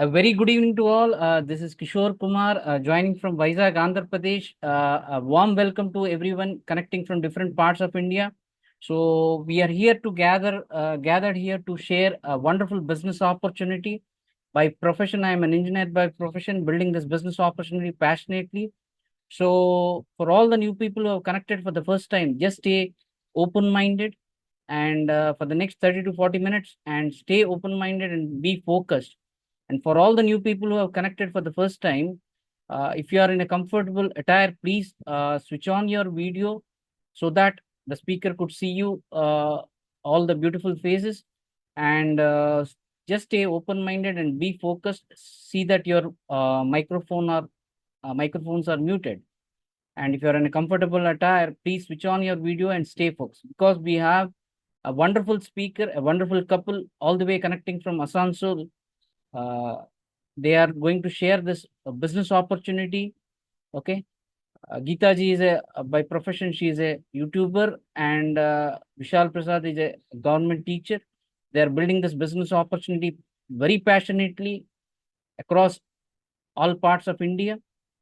A very good evening to all. This is Kishore Kumar joining from Vizag, Andhra Pradesh. A warm welcome to everyone connecting from different parts of India. So we are here to gathered here to share a wonderful business opportunity. By profession, I am an engineer by profession, building this business opportunity passionately. So for all the new people who have connected for the first time, just stay open-minded and for the next 30 to 40 minutes and stay open-minded and be focused. And for all the new people who have connected for the first time, if you are in a comfortable attire, please switch on your video so that the speaker could see you all the beautiful faces and just stay open-minded and be focused. See that your microphones are muted. And if you're in a comfortable attire, please switch on your video and stay focused because we have a wonderful speaker, a wonderful couple all the way connecting from Asansol. Uh, they are going to share this business opportunity. Okay. Geeta ji is by profession, she is a YouTuber, and Vishal Prasad is a government teacher. They are building this business opportunity very passionately across all parts of India.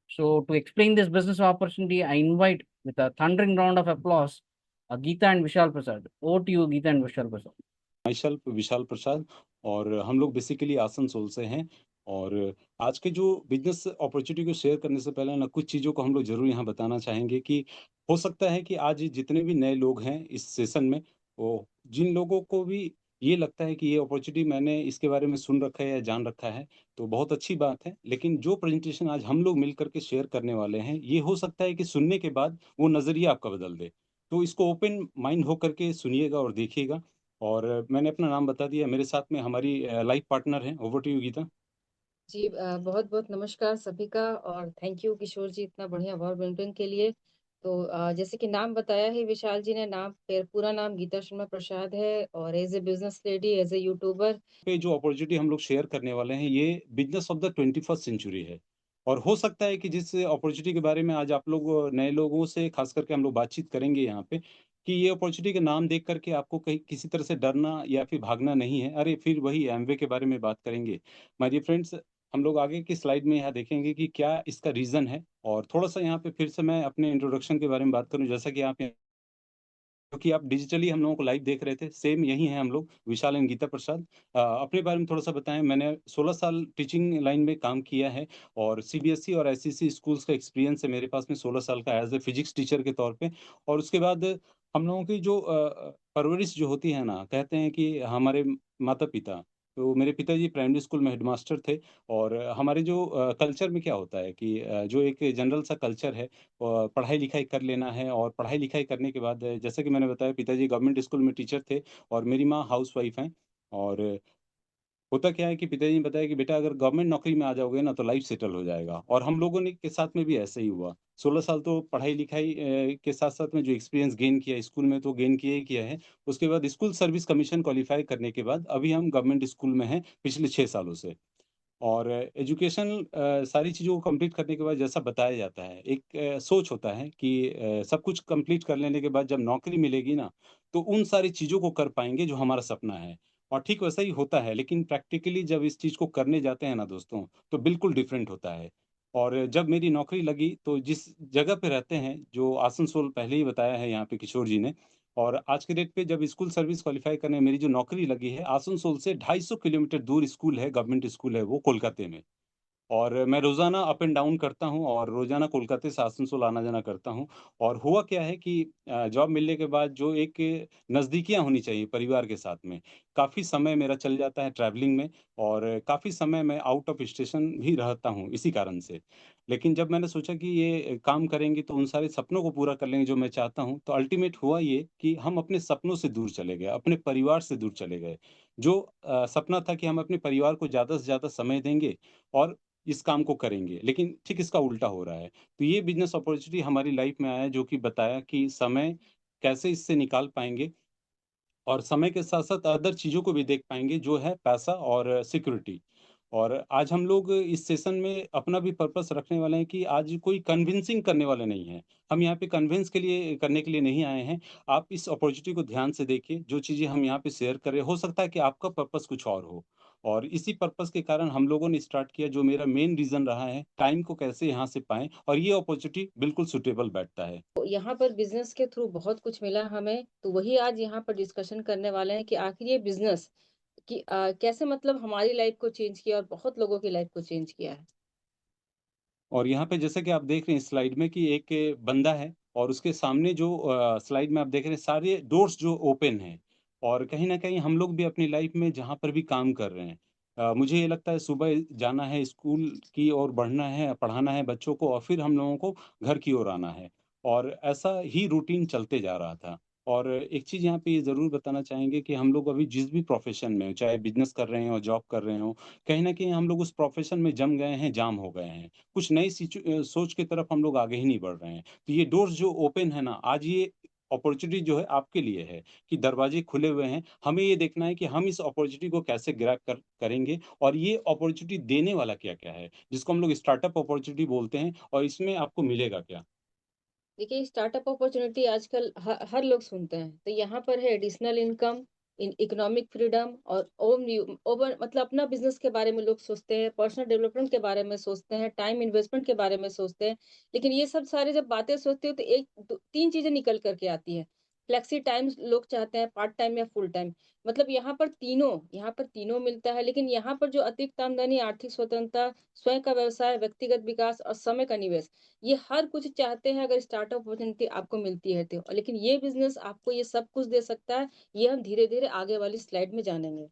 So to explain this business opportunity, I invite with a thundering round of applause, Geeta and Vishal Prasad. Over to you, Geeta and Vishal Prasad. माइशल विशाल प्रसाद और हम लोग basically Asansol से हैं। और आज के जो business opportunity को शेयर करने से पहले ना कुछ चीज़ों को हम लोग ज़रूर यहाँ बताना चाहेंगे कि हो सकता है कि आज जितने भी नए लोग हैं इस सेशन में, वो जिन लोगों को भी ये लगता है कि ये अपॉर्चुनिटी मैंने इसके बारे में सुन रखा है या जान रखा है, तो बहुत अच्छी बात है। लेकिन जो प्रेजेंटेशन आज हम लोग मिल करके शेयर करने वाले हैं, ये हो सकता है कि सुनने के बाद वो नज़रिया आपका बदल दे। तो इसको ओपन माइंड होकर के सुनिएगा और देखिएगा। और मैंने अपना नाम बता दिया, मेरे साथ में हमारी लाइफ पार्टनर हैं। Over to you Geeta. Ji बहुत बहुत नमस्कार सभी का और थैंक यू किशोर जी इतना बढ़िया बैडमिंटन के लिए। तो जैसे कि नाम बताया है विशाल जी ने, नाम फिर पूरा नाम गीता शर्मा प्रसाद है और as a business lady, as a YouTuber. पे जो अपॉर्चुनिटी हम लोग शेयर करने वाले हैं, ये business of the 21st century है। और हो सकता है कि जिस अपॉर्चुनिटी के बारे में आज आप लोग नए लोगों से खास करके हम लोग बातचीत करेंगे यहाँ पे, कि ये अपॉर्चुनिटी का नाम देख करके आपको कहीं किसी तरह से डरना या फिर भागना नहीं है। अरे फिर वही एमवे के बारे में बात करेंगे। माय डियर फ्रेंड्स, हम लोग आगे की स्लाइड में यहाँ देखेंगे कि क्या इसका रीज़न है। और थोड़ा-सा यहाँ पे फिर से मैं अपने इंट्रोडक्शन के बारे में बात करूँ, जैसा कि आप क्योंकि आप डिजिटली हम लोगों को लाइव देख रहे थे, सेम यही हैं हम लोग, विशाल एंड गीता प्रसाद। अपने बारे में थोड़ा-सा बताएँ। मैंने 16 साल टीचिंग लाइन में काम किया है और सीबीएसई और आईसीएसई स्कूल्स का एक्सपीरियंस है मेरे पास में 16 साल का एज़ अ फिजिक्स टीचर के तौर पे। और उसके बाद हम लोगों की जो परवरिश जो होती है ना, कहते हैं कि हमारे माता-पिता, तो मेरे पिताजी प्राइमरी स्कूल में हेडमास्टर थे। और हमारे जो कल्चर में क्या होता है कि जो एक जनरल सा कल्चर है, पढ़ाई-लिखाई कर लेना है। और पढ़ाई-लिखाई करने के बाद जैसा कि मैंने बताया, पिताजी गवर्नमेंट स्कूल में टीचर थे और मेरी माँ हाउसवाइफ़ हैं। और होता क्या है कि पिताजी ने बताया कि बेटा अगर गवर्नमेंट नौकरी में आ जाओगे ना तो लाइफ सेटल हो जाएगा। और हम लोगों ने के साथ में भी ऐसा ही हुआ। 16 साल तो पढ़ाई-लिखाई के साथ-साथ में जो एक्सपीरियंस गेन किया स्कूल में, तो गेन किया ही किया है। उसके बाद स्कूल सर्विस कमीशन क्वालीफाई करने के बाद अभी हम गवर्नमेंट स्कूल में हैं पिछले 6 सालों से। और एजुकेशन सारी चीज़ों को कंप्लीट करने के बाद जैसा बताया जाता है, एक सोच होता है कि सब कुछ कंप्लीट कर लेने के बाद जब नौकरी मिलेगी ना, तो उन सारी चीज़ों को कर पाएँगे जो हमारा सपना है। और ठीक वैसा ही होता है, लेकिन प्रैक्टिकली जब इस चीज़ को करने जाते हैं ना दोस्तों, तो बिल्कुल डिफरेंट होता है। और जब मेरी नौकरी लगी, तो जिस जगह पे रहते हैं, जो आसनसोल पहले ही बताया है यहाँ पे किशोर जी ने। और आज के डेट पे जब स्कूल सर्विस क्वालीफाई करने मेरी जो नौकरी लगी है, आसनसोल से 250 किलोमीटर दूर स्कूल है, गवर्नमेंट स्कूल है वो कोलकाता में। और मैं रोज़ाना अप एंड डाउन करता हूँ और रोज़ाना कोलकाता से आसनसोल आना-जाना करता हूँ। और हुआ क्या है कि जॉब मिलने के बाद जो एक नज़दीकियाँ होनी चाहिए परिवार के साथ में, काफ़ी समय मेरा चल जाता है ट्रैवलिंग में। और काफ़ी समय मैं आउट ऑफ स्टेशन भी रहता हूँ इसी कारण से। लेकिन जब मैंने सोचा कि ये काम करेंगे तो उन सारे सपनों को पूरा कर लेंगे जो मैं चाहता हूँ, तो अल्टीमेट हुआ ये कि हम अपने सपनों से दूर चले गए, अपने परिवार से दूर चले गए। जो सपना था कि हम अपने परिवार को ज़्यादा से ज़्यादा समय देंगे और इस काम को करेंगे, लेकिन ठीक इसका उल्टा हो रहा है। तो ये बिज़नेस अपॉर्च्युनिटी हमारी लाइफ में आया, जो कि बताया कि समय कैसे इससे निकाल पाएँगे और समय के साथ-साथ अदर चीज़ों को भी देख पाएँगे, जो है पैसा और सिक्योरिटी। और आज हम लोग इस सेशन में अपना भी पर्पस रखने वाले हैं कि आज कोई कन्विंसिंग करने वाले नहीं हैं। हम यहाँ पे कन्विंस के लिए करने के लिए नहीं आए हैं। आप इस अपॉर्च्युनिटी को ध्यान से देखिए, जो चीज़ें हम यहाँ पे शेयर कर रहे हैं, हो सकता है कि आपका पर्पस कुछ और हो। और इसी पर्पज़ के कारण हम लोगों ने स्टार्ट किया, जो मेरा मेन रीज़न रहा है, टाइम को कैसे यहाँ से पाएँ और ये अपॉर्च्युनिटी बिल्कुल सूटेबल बैठता है। तो यहाँ पर बिज़नेस के थ्रू बहुत कुछ मिला हमें, तो वही आज यहाँ पर डिस्कशन करने वाले हैं कि आखिर ये बिज़नेस कि कैसे मतलब हमारी लाइफ़ को चेंज किया और बहुत लोगों की लाइफ़ को चेंज किया है। और यहाँ पे जैसे कि आप देख रहे हैं स्लाइड में कि एक बंदा है और उसके सामने जो स्लाइड में आप देख रहे हैं सारे डोर्स जो ओपन हैं और कहीं न कहीं हम लोग भी अपनी लाइफ में जहाँ पर भी काम कर रहे हैं मुझे ये लगता है सुबह जाना है स्कूल की ओर बढ़ना है, पढ़ाना है बच्चों को और फिर हम लोगों को घर की ओर आना है और ऐसा ही रूटीन चलते जा रहा था। और एक चीज़ यहाँ पे ये ज़रूर बताना चाहेंगे कि हम लोग अभी जिस भी प्रोफ़ेशन में हो, चाहे बिज़नेस कर रहे हों, जॉब कर रहे हों, कहीं न कहीं हम लोग उस प्रोफ़ेशन में जम गए हैं, जाम हो गए हैं। कुछ नई सोच की तरफ हम लोग आगे ही नहीं बढ़ रहे हैं। तो ये डोर्स जो ओपन है ना, आज ये अपॉर्च्युनिटी जो है आपके लिए है कि दरवाजे खुले हुए हैं। हमें ये देखना है कि हम इस अपॉर्च्युनिटी को कैसे ग्रैब करेंगे और ये अपॉर्च्युनिटी देने वाला क्या-क्या है, जिसको हम लोग स्टार्टअप अपॉर्च्युनिटी बोलते हैं और इसमें आपको मिलेगा क्या? देखिए स्टार्टअप अपॉर्च्युनिटी आजकल हर लोग सुनते हैं, तो यहाँ पर है एडिशनल इनकम, इकोनॉमिक फ्रीडम और ओवर मतलब अपना बिजनेस के बारे में लोग सोचते हैं, पर्सनल डेवलपमेंट के बारे में सोचते हैं, टाइम इन्वेस्टमेंट के बारे में सोचते हैं। लेकिन ये सब सारे जब बातें सोचते हो तो तीन चीजें निकल करके आती है। फ्लेक्सी टाइम लोग चाहते हैं, पार्ट टाइम या फुल टाइम। मतलब यहाँ पर तीनों मिलता है, लेकिन यहाँ पर जो अतिरिक्त आमदनी, आर्थिक स्वतंत्रता, स्वयं का व्यवसाय, व्यक्तिगत विकास और समय का निवेश, ये हर कुछ चाहते हैं अगर स्टार्टअप अपॉर्चुनिटी आपको मिलती है तो। लेकिन ये बिज़नेस आपको ये सब कुछ दे सकता है, ये हम धीरे-धीरे आगे वाली स्लाइड में जानेंगे।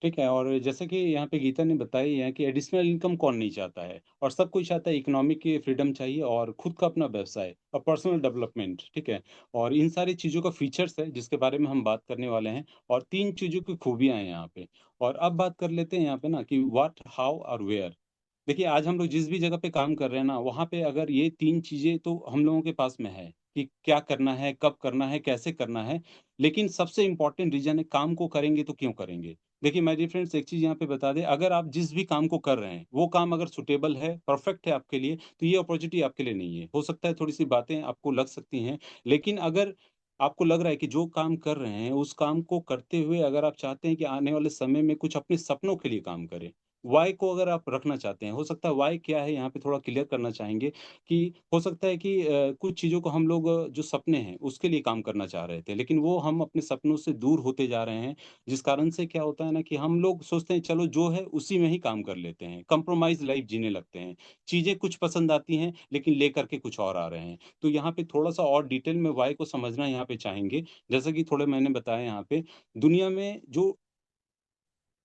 ठीक है और जैसे कि यहाँ पे गीता ने बताई है कि एडिशनल इनकम कौन नहीं चाहता है और सब कोई चाहता है इकोनॉमिक की फ्रीडम चाहिए और खुद का अपना व्यवसाय और पर्सनल डेवलपमेंट ठीक है और इन सारी चीज़ों का फीचर्स है जिसके बारे में हम बात करने वाले हैं और 3 चीज़ों की खूबियाँ हैं यहाँ पे। और अब बात कर लेते हैं यहाँ पे ना कि व्हाट, हाउ और वेयर। देखिए, आज हम लोग जिस भी जगह पे काम कर रहे हैं ना, वहाँ पे अगर ये 3 चीज़ें तो हम लोगों के पास में है, कि क्या करना है, कब करना है, कैसे करना है। लेकिन सबसे इम्पोर्टेंट रीज़न है काम को करेंगे तो क्यों करेंगे? देखिए, माय डियर फ्रेंड्स एक चीज़ यहाँ पे बता दें, अगर आप जिस भी काम को कर रहे हैं, वो काम अगर सूटेबल है, परफेक्ट है आपके लिए, तो ये अपॉर्च्युनिटी आपके लिए नहीं है। हो सकता है थोड़ी-सी बातें आपको लग सकती हैं, लेकिन अगर आपको लग रहा है कि जो काम कर रहे हैं, उस काम को करते हुए अगर आप चाहते हैं कि आने वाले समय में कुछ अपने सपनों के लिए काम करें, व्हाय को अगर आप रखना चाहते हैं, हो सकता है व्हाय क्या है यहाँ पे थोड़ा क्लियर करना चाहेंगे कि हो सकता है कि कुछ चीज़ों को हम लोग जो सपने हैं, उसके लिए काम करना चाह रहे थे, लेकिन वो हम अपने सपनों से दूर होते जा रहे हैं, जिस कारण से क्या होता है ना कि हम लोग सोचते हैं चलो जो है उसी में ही काम कर लेते हैं, कंप्रोमाइज़ लाइफ़ जीने लगते हैं। चीज़ें कुछ पसंद आती हैं, लेकिन लेकर के कुछ और आ रहे हैं। तो यहाँ पे थोड़ा-सा और डिटेल में व्हाय को समझना यहाँ पे चाहेंगे। जैसा कि थोड़े मैंने बताया यहाँ पे, दुनिया में जो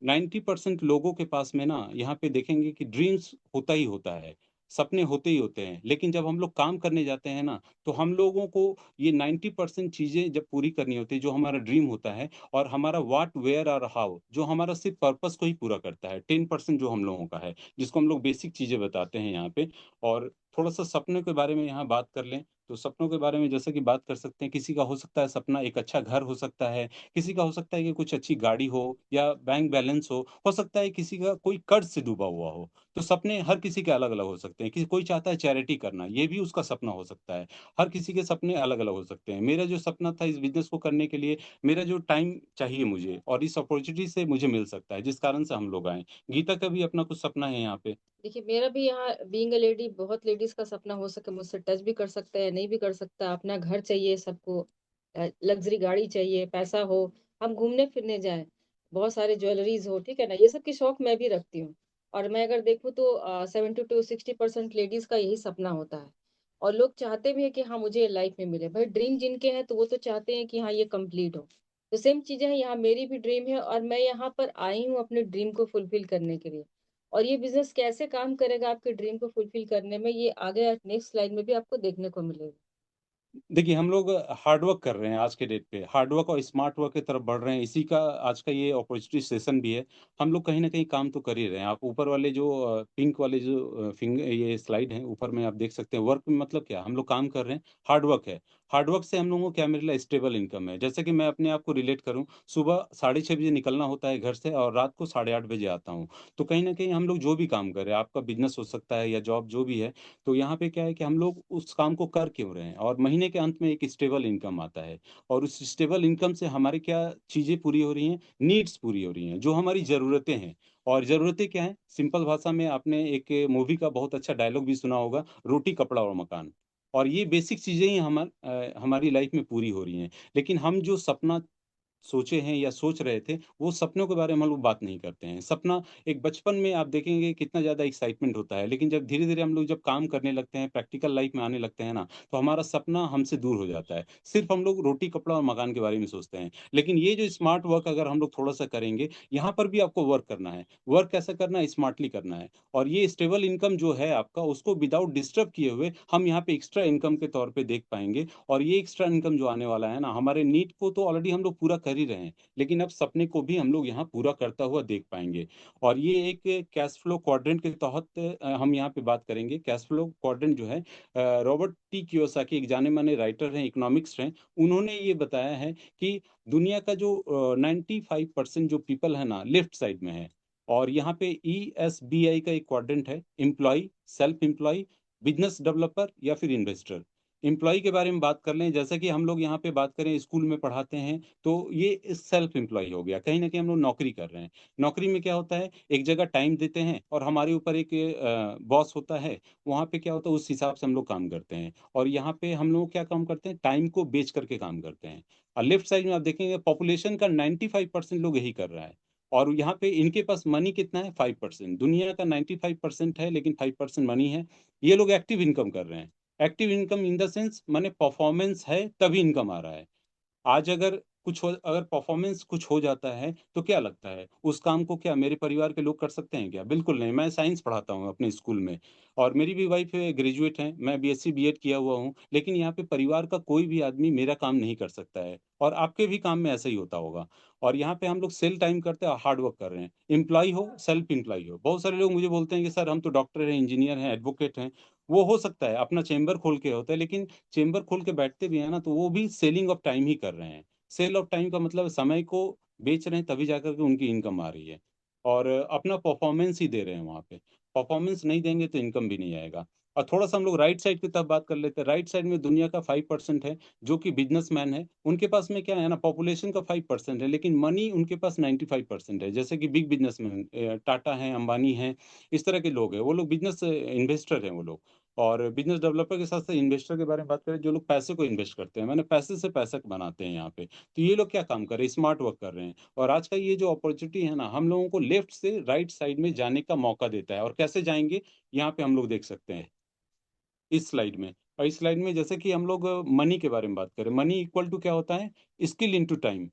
90% लोगों के पास में ना यहाँ पे देखेंगे कि ड्रीम्स होता ही होता है, सपने होते ही होते हैं। लेकिन जब हम लोग काम करने जाते हैं ना, तो हम लोगों को ये 90% चीज़ें जब पूरी करनी होती है, जो हमारा ड्रीम होता है और हमारा व्हाट, वेयर और हाउ जो हमारा सिर्फ़ पर्पस को ही पूरा करता है, 10% जो हम लोगों का है, जिसको हम लोग बेसिक चीज़ें बताते हैं यहाँ पे। और थोड़ा-सा सपने के बारे में यहाँ बात कर लें, तो सपनों के बारे में जैसे कि बात कर सकते हैं, किसी का हो सकता है सपना एक अच्छा घर हो सकता है, किसी का हो सकता है कि कुछ अच्छी गाड़ी हो या बैंक बैलेंस हो सकता है किसी का कोई कर्ज़ से डूबा हुआ हो। तो सपने हर किसी के अलग-अलग हो सकते हैं, किसी कोई चाहता है चैरिटी करना, ये भी उसका सपना हो सकता है। हर किसी के सपने अलग-अलग हो सकते हैं। मेरा जो सपना था इस बिज़नेस को करने के लिए, मेरा जो टाइम चाहिए मुझे और इस अपॉर्च्युनिटी से मुझे मिल सकता है, जिस कारण से हम लोग आए। गीता का भी अपना कुछ सपना है यहाँ पे। देखिए, मेरा भी यहाँ बीइंग अ लेडी बहुत लेडीज़ का सपना हो सके मुझसे टच भी कर सकता है, नहीं भी कर सकता। अपना घर चाहिए सबको, लग्ज़री गाड़ी चाहिए, पैसा हो, हम घूमने-फिरने जाएँ, बहुत सारे ज्वेलरीज़ हो, ठीक है ना? ये सब के शौक मैं भी रखती हूँ। और मैं अगर देखूँ तो 70 टू 60% लेडीज़ का यही सपना होता है। और लोग चाहते भी हैं कि हाँ, मुझे ये लाइफ़ में मिले। भाई ड्रीम जिनके हैं तो वो तो चाहते हैं कि हाँ, ये कंप्लीट हो। तो सेम चीज़ें हैं, यहाँ मेरी भी ड्रीम है और मैं यहाँ पर आई हूँ अपने ड्रीम को फुलफ़िल करने के लिए। और ये बिज़नेस कैसे काम करेगा आपके ड्रीम को फुलफ़िल करने में, ये आगे नेक्स्ट स्लाइड में भी आपको देखने को मिलेगा। देखिए, हम लोग हार्ड वर्क कर रहे हैं आज के डेट पे। हार्ड वर्क और स्मार्ट वर्क की तरफ बढ़ रहे हैं। इसी का आज का ये अपॉर्च्युनिटी सेशन भी है। हम लोग कहीं न कहीं काम तो कर ही रहे हैं। आप ऊपर वाले जो पिंक वाले जो ये स्लाइड है, ऊपर में आप देख सकते हैं। वर्क में मतलब क्या? हम लोग काम कर रहे हैं, हार्ड वर्क है। हार्ड वर्क से हम लोगों को क्या मिल रहा है? स्टेबल इनकम है। जैसे कि मैं अपने आप को रिलेट करूँ, सुबह 6:30 बजे निकलना होता है घर से और रात को 8:30 बजे आता हूँ। तो कहीं न कहीं हम लोग जो भी काम कर रहे हैं, आपका बिज़नेस हो सकता है या जॉब जो भी है, तो यहाँ पे क्या है कि हम लोग उस काम को कर क्यों रहे हैं और महीने के अंत में एक स्टेबल इनकम आता है और उस स्टेबल इनकम से हमारी क्या चीज़ें पूरी हो रही हैं, नीड्स पूरी हो रही हैं, जो हमारी ज़रूरतें हैं और ज़रूरतें क्या हैं? सिंपल भाषा में आपने एक मूवी का बहुत अच्छा डायलॉग भी सुना होगा, रोटी, कपड़ा और मकान। और ये बेसिक चीज़ें ही हमारी लाइफ़ में पूरी हो रही हैं। लेकिन हम जो सपना सोचे हैं या सोच रहे थे, वो सपनों के बारे में हम लोग बात नहीं करते हैं। सपना एक बचपन में आप देखेंगे कितना ज़्यादा एक्साइटमेंट होता है, लेकिन जब धीरे-धीरे हम लोग जब काम करने लगते हैं, प्रैक्टिकल लाइफ़ में आने लगते हैं ना, तो हमारा सपना हमसे दूर हो जाता है। सिर्फ़ हम लोग रोटी, कपड़ा और मकान के बारे में सोचते हैं। लेकिन ये जो स्मार्ट वर्क अगर हम लोग थोड़ा-सा करेंगे, यहाँ पर भी आपको वर्क करना है। वर्क कैसे करना है? स्मार्टली करना है। और ये स्टेबल इनकम जो है आपका, उसको विदाउट डिस्टर्ब किए हुए हम यहाँ पे एक्स्ट्रा इनकम के तौर पे देख पाएँगे। और ये एक्स्ट्रा इनकम जो आने वाला है ना, हमारे नीड को तो ऑलरेडी हम लोग पूरा कर ही रहे हैं, लेकिन अब सपने को भी हम लोग यहाँ पूरा करता हुआ देख पाएँगे। और ये एक कैश फ्लो क्वाड्रेंट के तहत हम यहाँ पे बात करेंगे। कैश फ्लो क्वाड्रेंट जो है रॉबर्ट टी कियोसाकी एक जाने-माने राइटर हैं, इकोनॉमिक्स हैं, उन्होंने ये बताया है कि दुनिया का जो 95% जो पीपल है ना, लेफ्ट साइड में है। और यहाँ पे ईएसबीआई का एक क्वाड्रेंट है, employee, self employee, business developer या फिर इन्वेस्टर। एम्प्लॉयी के बारे में बात कर लें, जैसा कि हम लोग यहाँ पे बात करें स्कूल में पढ़ाते हैं, तो ये सेल्फ एम्प्लॉयी हो गया। कहीं न कहीं हम लोग नौकरी कर रहे हैं। नौकरी में क्या होता है, एक जगह टाइम देते हैं और हमारे ऊपर एक बॉस होता है, वहाँ पे क्या होता है उस हिसाब से हम लोग काम करते हैं। और यहाँ पे हम लोग क्या काम करते हैं, टाइम को बेच कर के काम करते हैं। और लेफ्ट साइड में आप देखेंगे पॉपुलेशन का 95% लोग यही कर रहा है। और यहाँ पे इनके पास मनी कितना है 5%। दुनिया का 95% है लेकिन 5% मनी है। ये लोग एक्टिव इनकम कर रहे हैं। Active income in the sense माने परफॉर्मेंस है तभी इनकम आ रहा है। आज अगर परफॉर्मेंस कुछ हो जाता है, तो क्या लगता है, उस काम को क्या मेरे परिवार के लोग कर सकते हैं क्या? बिल्कुल नहीं, मैं साइंस पढ़ाता हूँ अपने स्कूल में और मेरी भी वाइफ़ ग्रेजुएट हैं, मैं बीएससी बीएड किया हुआ हूँ, लेकिन यहाँ पे परिवार का कोई भी आदमी मेरा काम नहीं कर सकता है और आपके भी काम में ऐसा ही होता होगा। और यहाँ पे हम लोग सेल टाइम करते हैं और हार्ड वर्क कर रहे हैं। एम्प्लॉयी हो, सेल्फ एम्प्लॉयी हो। बहुत सारे लोग मुझे बोलते हैं कि सर हम तो डॉक्टर हैं, इंजीनियर हैं, एडवोकेट हैं। वो हो सकता है, अपना चेंबर खोल के होता है, लेकिन चेंबर खोल के बैठते भी हैं ना, तो वो भी सेलिंग ऑफ टाइम ही कर रहे हैं। सेल ऑफ टाइम का मतलब समय को बेच रहे हैं तभी जाकर के उनकी इनकम आ रही है और अपना परफॉर्मेंस ही दे रहे हैं वहाँ पे। परफॉर्मेंस नहीं देंगे तो इनकम भी नहीं आएगा। और थोड़ा-सा हम लोग राइट साइड की तरफ बात कर लेते हैं। राइट साइड में दुनिया का 5% है जो कि बिज़नेसमैन है। उनके पास में क्या है ना पॉपुलेशन का 5% है लेकिन मनी उनके पास 95% है। जैसे कि बिग बिज़नेसमैन टाटा हैं, अंबानी हैं, इस तरह के लोग हैं। वो लोग बिज़नेस इन्वेस्टर हैं वो लोग। और बिज़नेस डेवलपर के साथ-साथ इन्वेस्टर के बारे में बात करें जो लोग पैसे को इन्वेस्ट करते हैं। माने पैसे से पैसा बनाते हैं यहाँ पे। तो ये लोग क्या काम कर रहे हैं, स्मार्ट वर्क कर रहे हैं और आज का ये जो अपॉर्च्युनिटी है ना, हम लोगों को लेफ्ट से राइट साइड में जाने का मौका देता है और कैसे जाएँगे, यहाँ पे हम लोग देख सकते हैं, इस स्लाइड में। और इस स्लाइड में जैसे कि हम लोग मनी के बारे में बात करें, मनी इक्वल टू क्या होता है, स्किल इंटू टाइम।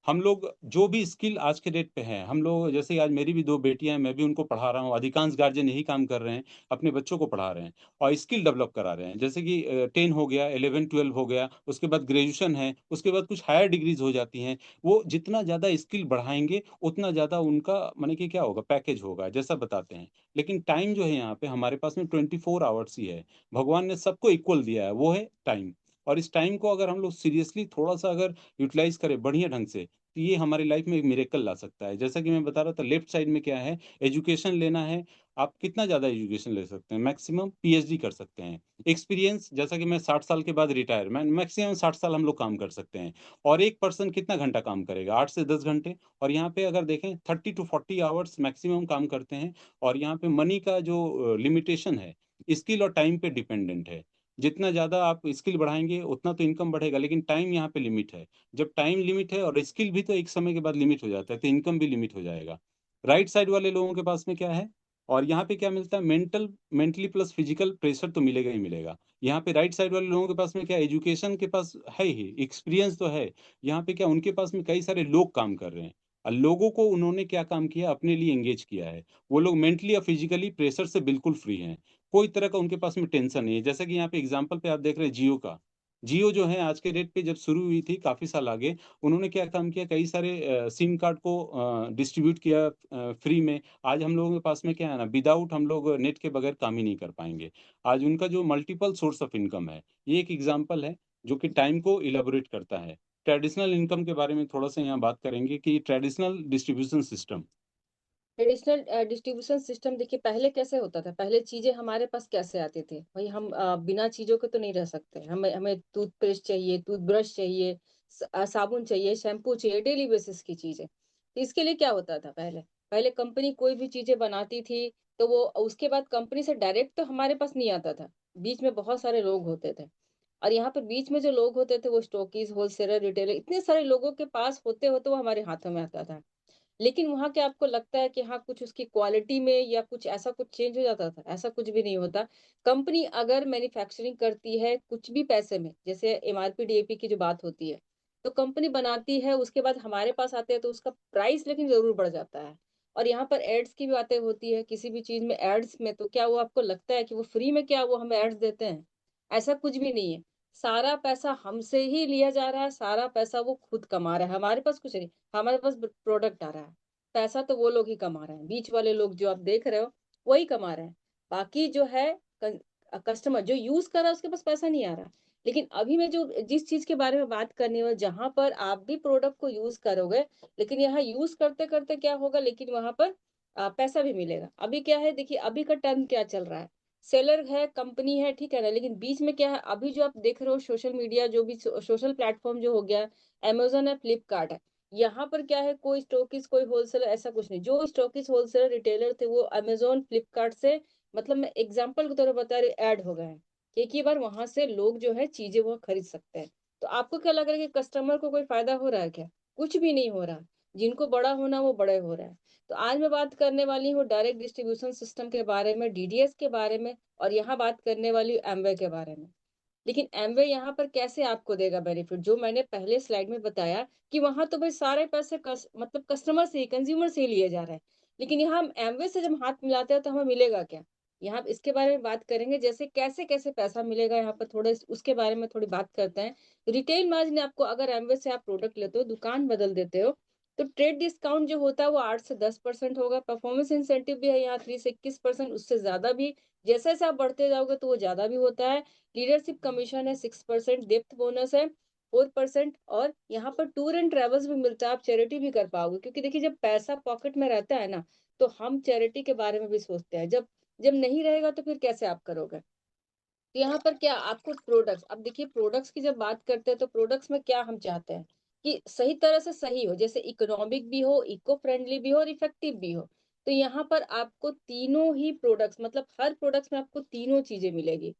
हम लोग जो भी स्किल आज के डेट पे है, हम लोग जैसे आज मेरी भी 2 बेटियाँ हैं, मैं भी उनको पढ़ा रहा हूँ, अधिकांश गार्जियन यही काम कर रहे हैं, अपने बच्चों को पढ़ा रहे हैं और स्किल डेवलप करा रहे हैं। जैसे कि 10 हो गया, 11-12 हो गया, उसके बाद ग्रेजुएशन है, उसके बाद कुछ हायर डिग्रीज़ हो जाती हैं। वो जितना ज़्यादा स्किल बढ़ाएँगे, उतना ज़्यादा उनका माने कि क्या होगा, पैकेज होगा, जैसा बताते हैं। लेकिन टाइम जो है यहाँ पे हमारे पास में 24 आवर्स ही है। भगवान ने सबको इक्वल दिया है, वो है टाइम। और इस टाइम को अगर हम लोग सीरियसली थोड़ा-सा अगर यूटिलाइज़ करें बढ़िया ढंग से, तो ये हमारी लाइफ में एक मिरेकल ला सकता है। जैसा कि मैं बता रहा था लेफ्ट साइड में क्या है, एजुकेशन लेना है, आप कितना ज़्यादा एजुकेशन ले सकते हैं, मैक्सिमम पीएचडी कर सकते हैं। एक्सपीरियंस जैसा कि मैं 60 साल के बाद रिटायर मैं मैक्सिमम 60 साल हम लोग काम कर सकते हैं। और एक पर्सन कितना घंटा काम करेगा? 8 से 10 घंटे और यहाँ पे अगर देखें 30 टू 40 आवर्स मैक्सिमम काम करते हैं और यहाँ पे मनी का जो लिमिटेशन है, स्किल और टाइम पे डिपेंडेंट है। जितना ज़्यादा आप स्किल बढ़ाएँगे, उतना तो इनकम बढ़ेगा, लेकिन टाइम यहाँ पे लिमिट है। जब टाइम लिमिट है और स्किल भी तो एक समय के बाद लिमिट हो जाता है, तो इनकम भी लिमिट हो जाएगा। राइट साइड वाले लोगों के पास में क्या है और यहाँ पे क्या मिलता है मेंटली प्लस फिजिकल प्रेशर तो मिलेगा ही मिलेगा। यहाँ पे राइट साइड वाले लोगों के पास में क्या एजुकेशन के पास है ही, एक्सपीरियंस तो है। यहाँ पे क्या उनके पास में कई सारे लोग काम कर रहे हैं और लोगों को उन्होंने क्या काम किया अपने लिए एंगेज किया है। वो लोग मेंटली या फिजिकली प्रेशर से बिल्कुल फ्री हैं। कोई तरह का उनके पास में टेंशन नहीं है। जैसा कि यहाँ पे एग्ज़ाम्पल पे आप देख रहे हैं जियो का। जियो जो है आज के डेट पे जब शुरू हुई थी काफ़ी साल आगे, उन्होंने क्या काम किया कई सारे सिम कार्ड को डिस्ट्रीब्यूट किया फ्री में। आज हम लोगों के पास में क्या है ना विदाउट हम लोग नेट के बगैर काम ही नहीं कर पाएँगे। आज उनका जो मल्टीपल सोर्स ऑफ इनकम है, ये एक एग्ज़ाम्पल है जो कि टाइम को इलैबोरेट करता है। ट्रेडिशनल इनकम के बारे में थोड़ा-सा यहाँ बात करेंगे कि traditional distribution system. Traditional distribution system देखिए पहले कैसे होता था? पहले चीज़ें हमारे पास कैसे आती थी? भई हम बिना चीज़ों के तो नहीं रह सकते। हमें हमें टूथपेस्ट चाहिए, टूथब्रश चाहिए, साबुन चाहिए, शैम्पू चाहिए, डेली बेसिस की चीज़ें। तो इसके लिए क्या होता था पहले? पहले कंपनी कोई भी चीज़ें बनाती थी, तो वो उसके बाद कंपनी से डायरेक्ट तो हमारे पास नहीं आता था। बीच में बहुत सारे लोग होते थे और यहाँ पर बीच में जो लोग होते थे वो स्टॉकीज़, होलसेलर, रिटेलर इतने सारे लोगों के पास होते-होते वो हमारे हाथों में आता था। लेकिन वहाँ क्या आपको लगता है कि हाँ, कुछ उसकी क्वालिटी में या कुछ ऐसा कुछ चेंज हो जाता था? ऐसा कुछ भी नहीं होता। कंपनी अगर मैन्युफैक्चरिंग करती है कुछ भी पैसे में, जैसे एमआरपी, डीएपी की जो बात होती है, तो कंपनी बनाती है, उसके बाद हमारे पास आते हैं तो उसका प्राइस लेकिन ज़रूर बढ़ जाता है। और यहाँ पर एड्स की भी बातें होती है, किसी भी चीज़ में एड्स में तो क्या वो आपको लगता है कि वो फ्री में क्या वो हमें एड्स देते हैं? ऐसा कुछ भी नहीं है। सारा पैसा हमसे ही लिया जा रहा है, सारा पैसा वो खुद कमा रहा है, हमारे पास कुछ नहीं। हमारे पास प्रोडक्ट आ रहा है, पैसा तो वो लोग ही कमा रहे हैं, बीच वाले लोग जो आप देख रहे हो वही कमा रहे हैं। बाकी जो है कस्टमर जो यूज कर रहा है उसके पास पैसा नहीं आ रहा। लेकिन अभी मैं जो जिस चीज के बारे में बात करनी है जहां पर आप भी प्रोडक्ट को यूज करोगे, लेकिन यहाँ यूज करते करते क्या होगा, लेकिन वहां पर पैसा भी मिलेगा। अभी क्या है, देखिए अभी का टर्म क्या चल रहा है, सेलर है, कंपनी है, ठीक है ना, लेकिन बीच में क्या है, अभी जो आप देख रहे हो सोशल मीडिया, जो भी सोशल प्लेटफॉर्म जो हो गया, अमेज़न है, फ्लिपकार्ट है, यहाँ पर क्या है, कोई स्टॉकिस्ट, कोई होलसेलर ऐसा कुछ नहीं। जो स्टॉकिस्ट, होलसेलर, रिटेलर थे वो अमेज़न, फ्लिपकार्ट से, मतलब मैं एग्जांपल के तौर पर बता रही हूँ, ऐड हो गए हैं। एक ही बार वहां से लोग जो है चीजें वो खरीद सकते हैं। तो आपको क्या लग रहा है कि कस्टमर को कोई फायदा हो रहा है क्या? कुछ भी नहीं हो रहा। जिनको बड़ा होना वो बड़े हो रहा है। तो आज मैं बात करने वाली हूँ डायरेक्ट डिस्ट्रीब्यूशन सिस्टम के बारे में, डीडीएस के बारे में, और यहाँ बात करने वाली हूँ एमवे के बारे में। लेकिन एमवे यहाँ पर कैसे आपको देगा बेनिफिट, जो मैंने पहले स्लाइड में बताया कि वहां तो भाई सारे पैसे मतलब कस्टमर से ही, कंज्यूमर से ही लिए जा रहे हैं। लेकिन यहाँ हम एमवे से जब हाथ मिलाते हैं तो हमें मिलेगा क्या? यहाँ इसके बारे में बात करेंगे, जैसे कैसे कैसे पैसा मिलेगा, यहाँ पर थोड़े उसके बारे में थोड़ी बात करते हैं। रिटेल मार्जिन आपको, अगर एमवे से आप प्रोडक्ट लेते हो, दुकान बदल देते हो, तो ट्रेड डिस्काउंट जो होता है वो 8 से 10% होगा। परफॉर्मेंस इंसेंटिव भी है यहाँ 3 से 21%, उससे ज्यादा भी। जैसे जैसे आप बढ़ते जाओगे तो वो ज्यादा भी होता है। लीडरशिप कमीशन है 6%, डेप्थ बोनस है 4%, और यहाँ पर टूर एंड ट्रेवल्स भी मिलता है, आप चैरिटी भी कर पाओगे। क्योंकि देखिए जब पैसा पॉकेट में रहता है ना, तो हम चैरिटी के बारे में भी सोचते हैं। जब जब नहीं रहेगा तो फिर कैसे आप करोगे? तो यहाँ पर क्या आपको प्रोडक्ट्स, अब देखिए प्रोडक्ट्स की जब बात करते हैं तो प्रोडक्ट्स में क्या हम चाहते हैं कि सही तरह से सही हो, जैसे इकोनॉमिक भी हो, इको फ्रेंडली भी हो और इफेक्टिव भी हो। तो यहाँ पर आपको तीनों ही प्रोडक्ट्स, मतलब हर प्रोडक्ट्स में आपको तीनों चीजें मिलेगी।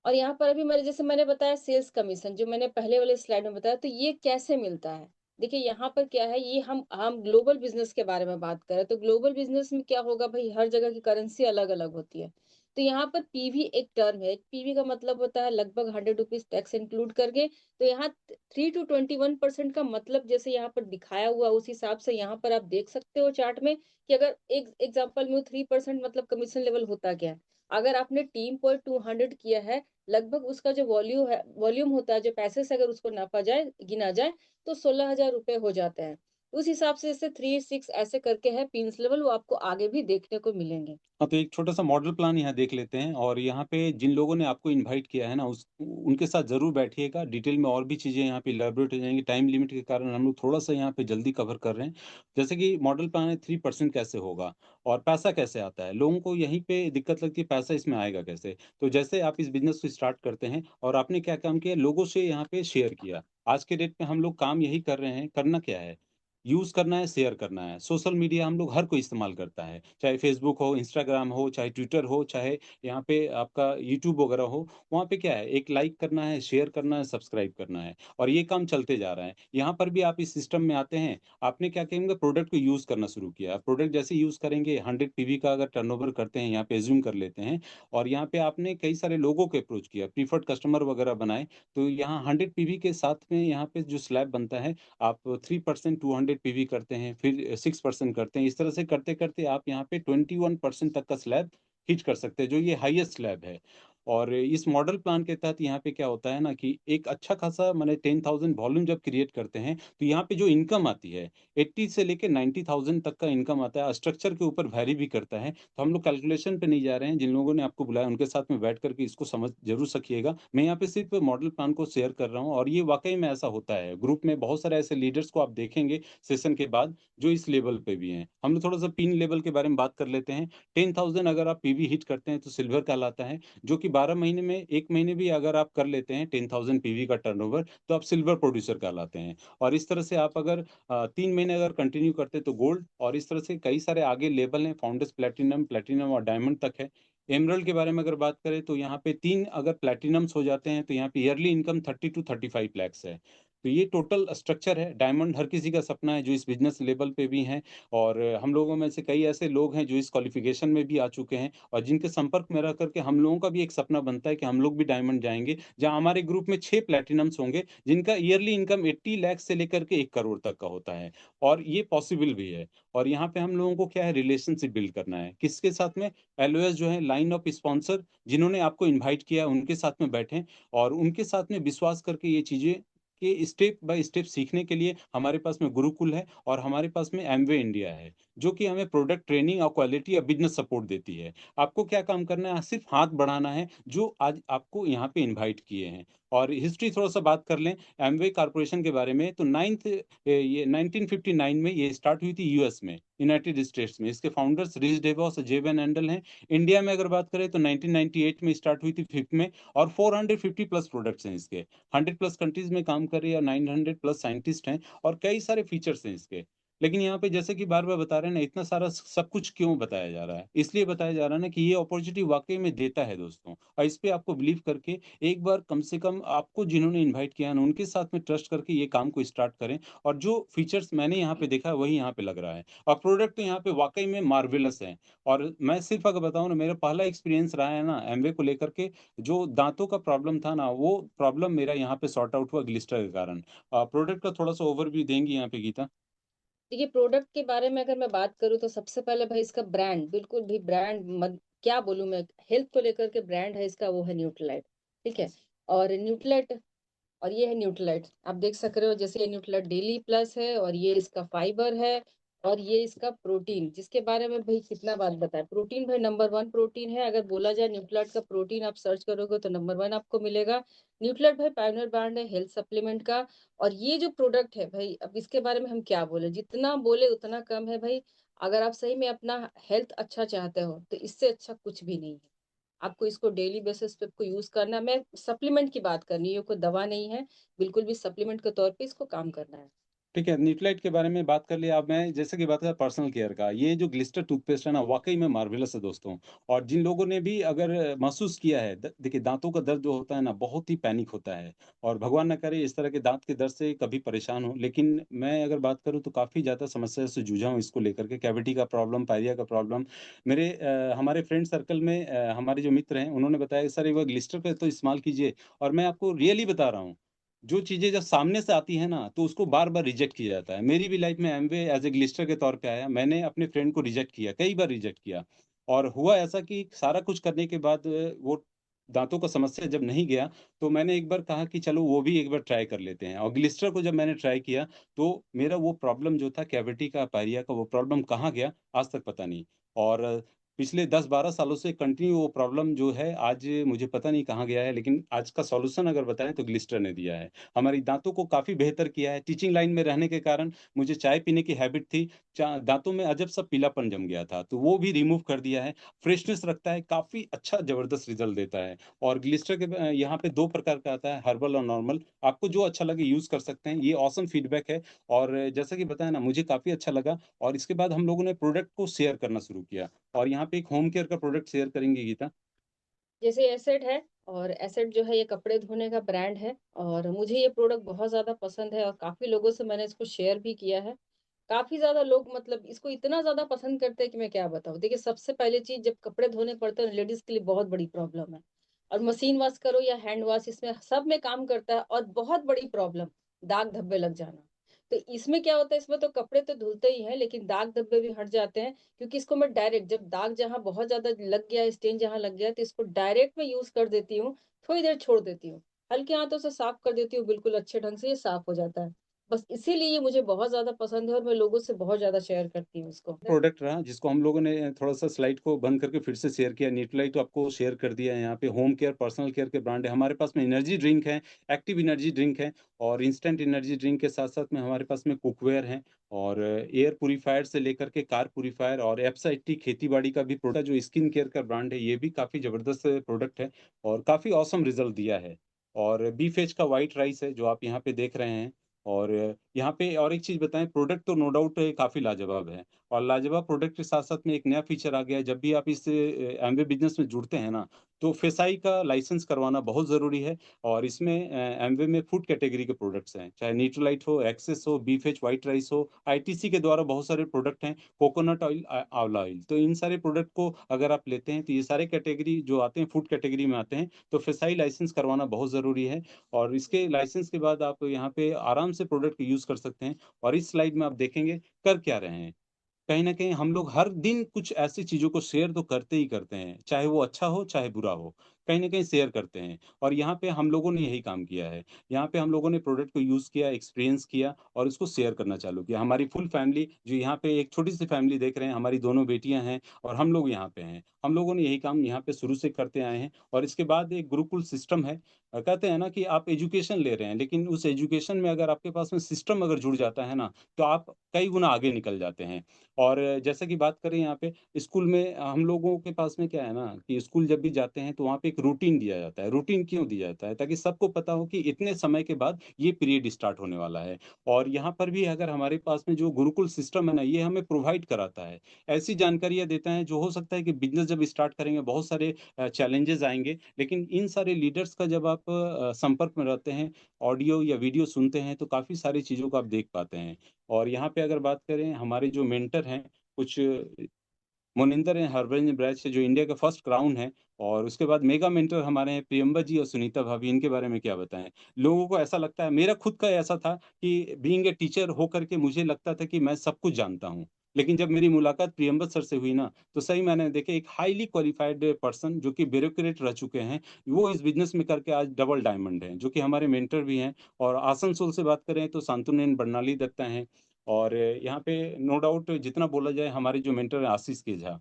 और यहाँ पर अभी मैंने, जैसे मैंने बताया सेल्स कमीशन, जो मैंने पहले वाले स्लाइड में बताया, तो ये कैसे मिलता है? देखिए यहाँ पर क्या है, ये हम ग्लोबल बिजनेस के बारे में बात करें तो ग्लोबल बिजनेस में क्या होगा भाई, हर जगह की करेंसी अलग अलग होती है। तो यहाँ पर पीवी एक टर्म है, पीवी का मतलब होता है लगभग ₹100 टैक्स इंक्लूड करके। तो यहाँ 3 to 21% का मतलब, जैसे यहाँ पर दिखाया हुआ उस हिसाब से यहाँ पर आप देख सकते हो चार्ट में, कि अगर एक एग्जाम्पल में 3% मतलब कमीशन लेवल होता क्या है। अगर आपने टीम पर 200 किया है, लगभग उसका जो वॉल्यूम होता है, जो पैसे से अगर उसको नापा जाए, गिना जाए, तो 16,000 रुपए हो जाते हैं। उस हिसाब से जैसे 3 6 ऐसे करके है पिंस लेवल, वो आपको आगे भी देखने को मिलेंगे। हाँ, तो एक छोटा-सा मॉडल प्लान यहाँ देख लेते हैं और यहाँ पे जिन लोगों ने आपको इनवाइट किया है ना, उस उनके साथ ज़रूर बैठिएगा। डिटेल में और भी चीज़ें यहाँ पे इलैबोरेट हो जाएँगी। टाइम लिमिट के कारण हम लोग थोड़ा-सा यहाँ पे जल्दी कवर कर रहे हैं। जैसे कि मॉडल प्लान है 3% कैसे होगा और पैसा कैसे आता है? लोगों को यहीं पे दिक्कत लगती है, पैसा इसमें आएगा कैसे? तो जैसे आप इस बिज़नेस को स्टार्ट करते हैं और आपने क्या काम किया, लोगों से यहाँ पे शेयर किया। आज के डेट में हम लोग काम यही कर रहे हैं, करना क्या है? यूज़ करना है, शेयर करना है। सोशल मीडिया हम लोग हर कोई इस्तेमाल करता है, चाहे फ़ेसबुक हो, इंस्टाग्राम हो, चाहे ट्विटर हो, चाहे यहाँ पे आपका यूट्यूब वगैरह हो। वहाँ पे क्या है, एक लाइक करना है, शेयर करना है, सब्सक्राइब करना है और ये काम चलते जा रहा है। यहाँ पर भी आप इस सिस्टम में आते हैं, आपने क्या करेंगे, प्रोडक्ट को यूज़ करना शुरू किया। प्रोडक्ट जैसे यूज़ करेंगे, 100 पीवी का अगर टर्नओवर करते हैं, यहाँ पे अज़्यूम कर लेते हैं और यहाँ पे आपने कई सारे लोगों को अप्रोच किया, प्रीफर्ड कस्टमर वगैरह बनाए, तो यहाँ 100 पीवी के साथ में यहाँ पे जो स्लैब बनता है, आप 3% 200 पीवी करते हैं, फिर 6% करते हैं। इस तरह से करते-करते आप यहाँ पे 21% तक का स्लैब हिट कर सकते हैं, जो ये हाईएस्ट स्लैब है। और इस मॉडल प्लान के तहत यहाँ पे क्या होता है ना कि एक अच्छा खासा माने 10,000 वॉल्यूम जब क्रिएट करते हैं, तो यहाँ पे जो इनकम आती है, 80 से लेके 90,000 तक का इनकम आता है। स्ट्रक्चर के ऊपर वैरी भी करता है। तो हम लोग कैलकुलेशन पे नहीं जा रहे हैं। जिन लोगों ने आपको बुलाया, उनके साथ में बैठ कर के इसको समझ ज़रूर सकिएगा। मैं यहाँ पे सिर्फ़ मॉडल प्लान को शेयर कर रहा हूँ और ये वाक़ई में ऐसा होता है। ग्रुप में बहुत सारे ऐसे लीडर्स को आप देखेंगे सेशन के बाद, जो इस लेवल पे भी हैं। हम लोग थोड़ा-सा पिन लेवल के बारे में बात कर लेते हैं। 10,000 अगर आप पीवी हिट करते हैं, तो सिल्वर कहलाता है, जो कि 12 महीने में 1 महीने भी अगर आप कर लेते हैं 10,000 पीवी का टर्नओवर, तो आप सिल्वर प्रोड्यूसर कहलाते हैं। और इस तरह से आप अगर 3 महीने अगर कंटिन्यू करते हैं तो गोल्ड, और इस तरह से कई सारे आगे लेवल हैं, फाउंडर्स प्लैटिनम, प्लैटिनम और डायमंड तक है। एमराल्ड के बारे में अगर बात करें तो यहाँ पे 3 अगर प्लैटिनम्स हो जाते हैं तो यहाँ पे ईयरली इनकम 30 टू 35 लैक्स है। तो ये टोटल स्ट्रक्चर है। डायमंड हर किसी का सपना है जो इस बिज़नेस लेवल पे भी हैं, और हम लोगों में से कई ऐसे लोग हैं जो इस क्वालिफ़िकेशन में भी आ चुके हैं, और जिनके संपर्क में रह कर के हम लोगों का भी एक सपना बनता है कि हम लोग भी डायमंड जाएँगे, जहाँ हमारे ग्रुप में 6 प्लैटिनम्स होंगे, जिनका ईयरली इनकम 80 लाख से लेकर के 1 करोड़ तक का होता है, और ये पॉसिबल भी है। और यहाँ पे हम लोगों को क्या है, रिलेशनशिप बिल्ड करना है। किसके साथ में? एलओएस जो है, लाइन ऑफ स्पॉन्सर, जिन्होंने आपको इनवाइट किया उनके साथ में बैठें, और उनके साथ में विश्वास करके ये चीज़ें के स्टेप बाय स्टेप सीखने के लिए हमारे पास में गुरुकुल है, और हमारे पास में एमवे इंडिया है, जो कि हमें प्रोडक्ट ट्रेनिंग और क्वालिटी और बिज़नेस सपोर्ट देती है। आपको क्या काम करना है? सिर्फ़ हाथ बढ़ाना है, जो आज आपको यहाँ पे इनवाइट किए हैं। और हिस्ट्री थोड़ा-सा बात कर लें एमवे कॉर्पोरेशन के बारे में, तो ये 1959 में ये स्टार्ट हुई थी यूएस में, यूनाइटेड स्टेट्स में। इसके फाउंडर्स रिच डेवॉस और जे वेन एंडल हैं। इंडिया में अगर बात करें तो 1998 में स्टार्ट हुई थी फिफ्थ में, और 450 प्लस प्रोडक्ट्स हैं इसके। 100 प्लस कंट्रीज़ में काम कर रही है, और 900 प्लस साइंटिस्ट हैं, और कई सारे फीचर्स हैं इसके। लेकिन यहाँ पे जैसे कि बार-बार बता रहे हैं ना, इतना सारा सब कुछ क्यों बताया जा रहा है? इसलिए बताया जा रहा है ना कि ये अपॉर्च्युनिटी वाक़ई में देता है दोस्तों, और इस पे आपको बिलीव करके एक बार कम से कम आपको जिन्होंने इनवाइट किया है ना, उनके साथ में ट्रस्ट करके ये काम को स्टार्ट करें, और जो फीचर्स मैंने यहाँ पे देखा है वही यहाँ पे लग रहा है, और प्रोडक्ट तो यहाँ पे वाक़ई में मार्वेलस है। और मैं सिर्फ़ अगर बताऊँ ना, मेरा पहला एक्सपीरियंस रहा है ना एमवे को लेकर के, जो दाँतों का प्रॉब्लम था ना, वो प्रॉब्लम मेरा यहाँ पे सॉर्ट आउट हुआ ग्लिस्टर के कारण। प्रोडक्ट का थोड़ा-सा ओवरव्यू देंगी यहाँ पे गीता? देखिए, प्रोडक्ट के बारे में अगर मैं बात करूँ तो सबसे पहले भाई इसका ब्रांड, बिल्कुल भी ब्रांड मत क्या बोलूँ मैं, हेल्थ को लेकर के ब्रांड है इसका, वो है न्यूट्रीलाइट, ठीक है? और न्यूट्रीलाइट, और ये है न्यूट्रीलाइट। आप देख सक रहे हो, जैसे ये न्यूट्रीलाइट डेली प्लस है, और ये इसका फाइबर है, और ये इसका प्रोटीन, जिसके बारे में भाई कितना बात बताएँ। प्रोटीन भाई नंबर 1 प्रोटीन है, अगर बोला जाए न्यूट्रीलाइट का प्रोटीन आप सर्च करोगे तो नंबर 1 आपको मिलेगा। न्यूट्रीलाइट भाई पायोनियर ब्रांड है हेल्थ सप्लीमेंट का, और ये जो प्रोडक्ट है भाई, अब इसके बारे में हम क्या बोले, जितना बोले उतना कम है भाई। अगर आप सही में अपना हेल्थ अच्छा चाहते हो, तो इससे अच्छा कुछ भी नहीं है। आपको इसको डेली बेसिस पे आपको यूज़ करना है। मैं सप्लीमेंट की बात कर रही हूँ, ये कोई दवा नहीं है, बिल्कुल भी सप्लीमेंट के तौर पे इसको काम करना है। ठीक है, न्यूट्रीलाइट के बारे में बात कर लिया। अब मैं जैसे कि बात करें पर्सनल केयर का, ये जो ग्लिस्टर टूथपेस्ट है ना, वाक़ई में मार्वेलस है दोस्तों। और जिन लोगों ने भी अगर महसूस किया है, द देखिए दाँतों का दर्द जो होता है ना, बहुत ही पैनिक होता है, और भगवान ना करे इस तरह के दाँत के दर्द से कभी परेशान हों। लेकिन मैं अगर बात करूँ तो काफ़ी ज़्यादा समस्या से जूझा हूँ इसको लेकर के, कैविटी का प्रॉब्लम, पायरिया का प्रॉब्लम। हमारे फ्रेंड सर्कल में हमारे जो मित्र हैं, उन्होंने बताया, "सर, एक बार ग्लिस्टर का तो इस्तेमाल कीजिए।" और मैं आपको रियली बता रहा हूँ, जो चीज़ें जब सामने से आती हैं ना, तो उसको बार-बार रिजेक्ट किया जाता है। मेरी भी लाइफ़ में एमवे एज़ ए ग्लिस्टर के तौर पे आया। मैंने अपने फ्रेंड को रिजेक्ट किया, कई बार रिजेक्ट किया, और हुआ ऐसा कि सारा कुछ करने के बाद वो दाँतों का समस्या जब नहीं गया, तो मैंने एक बार कहा कि चलो वो भी एक बार ट्राई कर लेते हैं, और ग्लिस्टर को जब मैंने ट्राई किया, तो मेरा वो प्रॉब्लम जो था कैविटी का, पायरिया का, वो प्रॉब्लम कहाँ गया, आज तक पता नहीं। और पिछले 10-12 सालों से कंटिन्यू वो प्रॉब्लम जो है, आज मुझे पता नहीं कहाँ गया है, लेकिन आज का सॉल्यूशन अगर बताएँ तो ग्लिस्टर ने दिया है। हमारी दाँतों को काफ़ी बेहतर किया है। टीचिंग लाइन में रहने के कारण मुझे चाय पीने की हैबिट थी। चा दाँतों में अजब-सा पीलापन जम गया था, तो वो भी रिमूव कर दिया है। फ्रेशनेस रखता है, काफ़ी अच्छा ज़बरदस्त रिज़ल्ट देता है। और ग्लिस्टर के यहाँ पे 2 प्रकार का आता है, हर्बल और नॉर्मल। आपको जो अच्छा लगे यूज़ कर सकते हैं। ये ऑसम फीडबैक है, और जैसा कि बताया ना, मुझे काफ़ी अच्छा लगा, और इसके बाद हम लोगों ने प्रोडक्ट को शेयर करना शुरू किया। और यहाँ पे एक होम केयर का प्रोडक्ट शेयर करेंगे गीता? जैसे एसिड है, और एसिड जो है ये कपड़े धोने का ब्रांड है, और मुझे ये प्रोडक्ट बहुत ज़्यादा पसंद है, और काफ़ी लोगों से मैंने इसको शेयर भी किया है। काफ़ी ज़्यादा लोग मतलब इसको इतना ज़्यादा पसंद करते हैं कि मैं क्या बताऊँ। देखिए, सबसे पहली चीज़, जब कपड़े धोने पड़ते हैं लेडीज़ के लिए बहुत बड़ी प्रॉब्लम है, और मशीन वॉश करो या हैंड वॉश, इसमें सब में काम करता है, और बहुत बड़ी प्रॉब्लम, दाग धब्बे लग जाना। तो इसमें क्या होता है, इसमें तो कपड़े तो धुलते ही हैं, लेकिन दाग धब्बे भी हट जाते हैं, क्योंकि इसको मैं डायरेक्ट, जब दाग जहाँ बहुत ज़्यादा लग गया, स्टेन जहाँ लग गया, तो इसको डायरेक्ट मैं यूज़ कर देती हूँ, थोड़ी देर छोड़ देती हूँ। हल्के हाथों से साफ कर देती हूँ, बिल्कुल अच्छे ढंग से ये साफ हो जाता है। बस इसीलिए ये मुझे बहुत ज़्यादा पसंद है और मैं लोगों से बहुत ज़्यादा शेयर करती हूँ इसको। प्रोडक्ट रहा जिसको हम लोगों ने थोड़ा-सा स्लाइड को बंद करके फिर से शेयर किया। न्यूट्रीलाइट तो आपको शेयर कर दिया है, यहाँ पे होम केयर, पर्सनल केयर के ब्रांड है। हमारे पास में एनर्जी ड्रिंक है, एक्टिव एनर्जी ड्रिंक है और इंस्टेंट एनर्जी ड्रिंक के साथ-साथ में हमारे पास में कुकवेयर हैं और एयर प्यूरीफायर से लेकर के कार प्यूरीफायर और एप्सा 80 खेती-बाड़ी का भी प्रोडक्ट जो स्किन केयर का ब्रांड है, ये भी काफ़ी ज़बरदस्त प्रोडक्ट है और काफ़ी ऑसम रिज़ल्ट दिया है। और बीफ का व्हाइट राइस है, जो आप यहाँ पे देख रहे हैं और यहाँ पे और एक चीज़ बताएँ, प्रोडक्ट तो नो डाउट काफ़ी लाजवाब है। और लाजवाब प्रोडक्ट के साथ-साथ में एक नया फीचर आ गया है, जब भी आप इस एमवे बिज़नेस में जुड़ते हैं ना, तो फेसाई का लाइसेंस करवाना बहुत ज़रूरी है और इसमें एमवे में फूड कैटेगरी के प्रोडक्ट्स हैं, चाहे न्यूट्रीलाइट हो, एक्सेस हो, बीएफएच व्हाइट राइस हो, आईटीसी के द्वारा बहुत सारे प्रोडक्ट हैं, कोकोनट ऑयल, आंवला ऑयल। तो इन सारे प्रोडक्ट को अगर आप लेते हैं, तो ये सारे कैटेगरी जो आते हैं, फूड कैटेगरी में आते हैं, तो फेसाई लाइसेंस करवाना बहुत ज़रूरी है और इसके लाइसेंस के बाद आप यहाँ पे आराम से प्रोडक्ट यूज़ कर सकते हैं और इस स्लाइड में आप देखेंगे, कर क्या रहे हैं। कहीं न कहीं हम लोग हर दिन कुछ ऐसी चीज़ों को शेयर तो करते ही करते हैं, चाहे वो अच्छा हो, चाहे बुरा हो। कहीं न कहीं शेयर करते हैं और यहाँ पे हम लोगों ने यही काम किया है। यहाँ पे हम लोगों ने प्रोडक्ट को यूज़ किया, एक्सपीरियंस किया और उसको शेयर करना चालू किया। हमारी फुल फैमिली जो यहाँ पे एक छोटी-सी फैमिली देख रहे हैं, हमारी दोनों बेटियाँ हैं और हम लोग यहाँ पे हैं। हम लोगों ने यही काम यहाँ पे शुरू से करते आए हैं और इसके बाद एक गुरुकुल सिस्टम है। कहते हैं ना कि आप एजुकेशन ले रहे हैं, लेकिन उस एजुकेशन में अगर आपके पास में सिस्टम अगर जुड़ जाता है ना, तो आप कई गुना आगे निकल जाते हैं। और जैसे कि बात करें यहाँ पे स्कूल में हम लोगों के पास में क्या है ना कि स्कूल जब भी जाते हैं तो वहाँ पे एक रूटीन दिया जाता है। रूटीन क्यों दिया जाता है? ताकि सबको पता हो कि इतने समय के बाद ये पीरियड स्टार्ट होने वाला है। और यहाँ पर भी अगर हमारे पास में जो गुरुकुल सिस्टम है ना, ये हमें प्रोवाइड कराता है। ऐसी जानकारियाँ देता है जो हो सकता है कि बिज़नेस जब स्टार्ट करेंगे बहुत सारे चैलेंजेज़ आएँगे, लेकिन इन सारे लीडर्स का जब आप संपर्क में रहते हैं, ऑडियो या वीडियो सुनते हैं तो काफ़ी सारी चीज़ों को आप देख पाते हैं। और यहाँ पे अगर बात करें हमारे जो मेंटर हैं, कुछ मोनिंदर हैं, हरभजन बैच जो इंडिया का फर्स्ट क्राउन है और उसके बाद मेगा मेंटर हमारे हैं प्रियंबा जी और सुनीता भाभी, इनके बारे में क्या बताएँ? लोगों को ऐसा लगता है मेरा खुद का ऐसा था कि बीइंग ए टीचर होकर के मुझे लगता था कि मैं सब कुछ जानता हूँ। लेकिन जब मेरी मुलाकात प्रियंबा सर से हुई ना, तो सही मायने में देखिए एक हाइली क्वालिफाइड पर्सन जो कि ब्यूरोक्रेट रह चुके हैं, वो इस बिज़नेस में करके आज डबल डायमंड हैं, जो कि हमारे मेंटर भी हैं। और आसनसोल से बात करें तो शांतनुनेन बरनाली दत्ता हैं और यहाँ पे नो डाउट जितना बोला जाए हमारे जो मेंटर हैं आशीष के झा।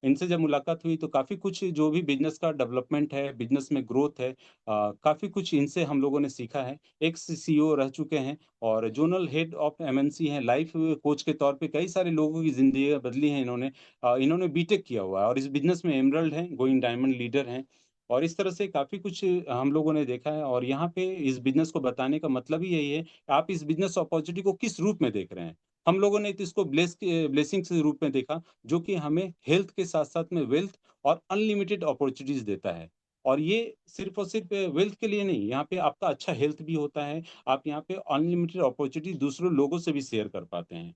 इनसे जब मुलाकात हुई तो काफ़ी कुछ जो भी बिज़नेस का डेवलपमेंट है, बिज़नेस में ग्रोथ है काफ़ी कुछ इनसे हम लोगों ने सीखा है। एक्स सीईओ रह चुके हैं और ज़ोनल हेड ऑफ एमएनसी हैं, लाइफ कोच के तौर पे कई सारे लोगों की ज़िंदगियाँ बदली हैं इन्होंने। इन्होंने बीटेक किया हुआ है और इस बिज़नेस में एमराल्ड हैं, गोइंग डायमंड लीडर हैं और इस तरह से काफ़ी कुछ हम लोगों ने देखा है और यहाँ पे इस बिज़नेस को बताने का मतलब ही यही है, कि आप इस बिज़नेस अपॉर्च्युनिटी को किस रूप में देख रहे हैं। हम लोगों ने तो इसको ब्लेसिंग्स के रूप में देखा जो कि हमें हेल्थ के साथ-साथ में वेल्थ और अनलिमिटेड अपॉर्च्युनिटीज़ देता है। और ये सिर्फ़ और सिर्फ़ वेल्थ के लिए नहीं, यहाँ पे आपका अच्छा हेल्थ भी होता है, आप यहाँ पे अनलिमिटेड अपॉर्च्युनिटी दूसरे लोगों से भी शेयर कर पाते हैं।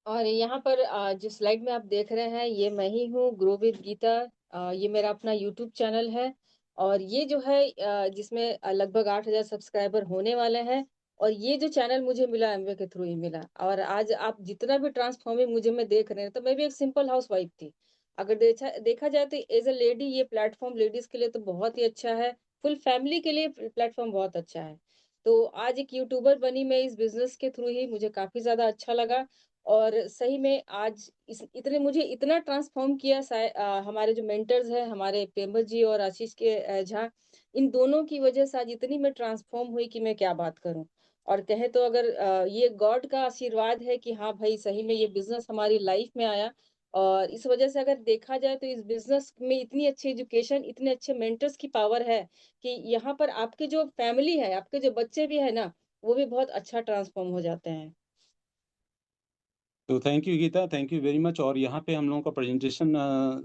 और यहाँ पर जो स्लाइड में आप देख रहे हैं, ये मैं ही हूँ, ग्रो विद गीता। ये मेरा अपना यूट्यूब चैनल है और ये जो है जिसमें लगभग 8,000 सब्सक्राइबर होने वाले हैं और ये जो चैनल मुझे मिला एमवे के थ्रू ही मिला और आज आप जितना भी ट्रांसफॉर्मिंग मुझे में देख रहे हैं, तो मैं भी एक सिंपल हाउसवाइफ थी। अगर देखा जाए तो एज़ अ लेडी ये प्लेटफ़ॉर्म लेडीज़ के लिए तो बहुत ही अच्छा है, फुल फैमिली के लिए प्लेटफ़ॉर्म बहुत अच्छा है। तो आज एक यूट्यूबर बनी मैं इस बिज़नेस के थ्रू ही मुझे काफ़ी ज़्यादा अच्छा लगा और सही में आज इस इतने मुझे इतना ट्रांसफ़ॉर्म किया हमारे जो मेंटर्स हैं, हमारे पेंबा जी और आशीष के झा, इन दोनों की वज़ह से आज इतनी मैं ट्रांसफ़ॉर्म हुई कि मैं क्या बात करूँ। और कहें तो अगर ये गॉड का आशीर्वाद है कि हाँ भाई, सही में ये बिज़नेस हमारी लाइफ़ में आया और इस वज़ह से अगर देखा जाए तो इस बिज़नेस में इतनी अच्छी एजुकेशन, इतने अच्छे मेंटर्स की पावर है कि यहाँ पर आपकी जो फैमिली है, आपके जो बच्चे भी हैं ना, वो भी बहुत अच्छा ट्रांसफ़ॉर्म हो जाते हैं। तो thank you Geeta, thank you very much और यहाँ पे हम लोगों का प्रेज़ेंटेशन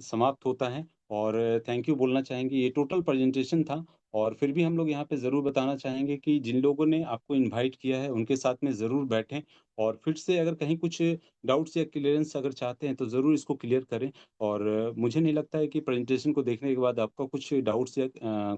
समाप्त होता है और थैंक यू बोलना चाहेंगे। ये टोटल प्रेज़ेंटेशन था और फिर भी हम लोग यहाँ पे ज़रूर बताना चाहेंगे कि जिन लोगों ने आपको इनवाइट किया है, उनके साथ में ज़रूर बैठें और फिर से अगर कहीं कुछ डाउट्स या क्लीयरेंस अगर चाहते हैं, तो ज़रूर इसको क्लियर करें और मुझे नहीं लगता है कि प्रेज़ेंटेशन को देखने के बाद आपका कुछ डाउट्स या